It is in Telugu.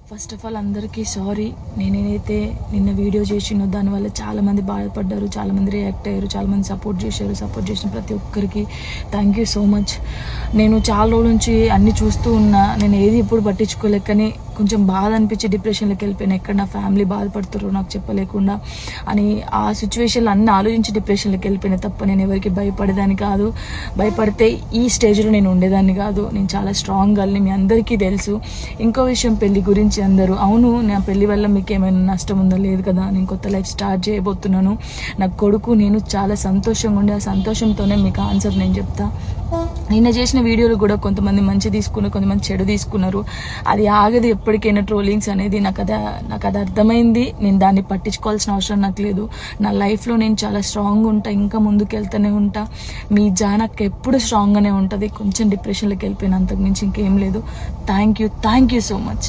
ఫస్ట్ ఆఫ్ ఆల్ అందరికీ సారీ. నేనైతే నిన్న వీడియో చేసినో దానివల్ల చాలామంది బాధపడ్డారు, చాలామంది రియాక్ట్ అయ్యారు, చాలామంది సపోర్ట్ చేసిన ప్రతి ఒక్కరికి థ్యాంక్ యూ సో మచ్. నేను చాలా రోజుల నుంచి అన్నీ చూస్తూ ఉన్నా, నేను ఏది ఎప్పుడు పట్టించుకోలేక కానీ కొంచెం బాధ అనిపించి డిప్రెషన్లోకి వెళ్ళిపోయాను. ఎక్కడ నా ఫ్యామిలీ బాధపడుతారో నాకు చెప్పలేకుండా అని ఆ సిచ్యువేషన్లో అన్నీ ఆలోచించి డిప్రెషన్లోకి వెళ్ళిపోయినా తప్ప నేను ఎవరికి భయపడేదాన్ని కాదు. భయపడితే ఈ స్టేజ్లో నేను ఉండేదాన్ని కాదు. నేను చాలా స్ట్రాంగ్ గర్ల్ని, మీ అందరికీ తెలుసు. ఇంకో విషయం, పెళ్లి గురించి అందరూ అవును నా పెళ్లి వల్ల మీకు ఏమైనా నష్టం ఉందా? లేదు కదా. నేను కొత్త లైఫ్ స్టార్ట్ చేయబోతున్నాను. నా కొడుకు నేను చాలా సంతోషంగా ఉండే, ఆ సంతోషంతోనే మీకు ఆన్సర్ నేను చెప్తా. నిన్న చేసిన వీడియోలు కూడా కొంతమంది మంచి తీసుకున్నారు, కొంతమంది చెడు తీసుకున్నారు. అది ఆగదు ఎప్పటికైనా ట్రోలింగ్స్ అనేది. నాకు అది అర్థమైంది. నేను దాన్ని పట్టించుకోవాల్సిన అవసరం నాకు లేదు. నా లైఫ్లో నేను చాలా స్ట్రాంగ్ ఉంటా, ఇంకా ముందుకు వెళ్తూనే ఉంటా. మీ జానక్ ఎప్పుడు స్ట్రాంగ్గానే ఉంటుంది. కొంచెం డిప్రెషన్లోకి వెళ్ళిపోయిన, అంతకుమించి ఇంకేం లేదు. Thank you so much.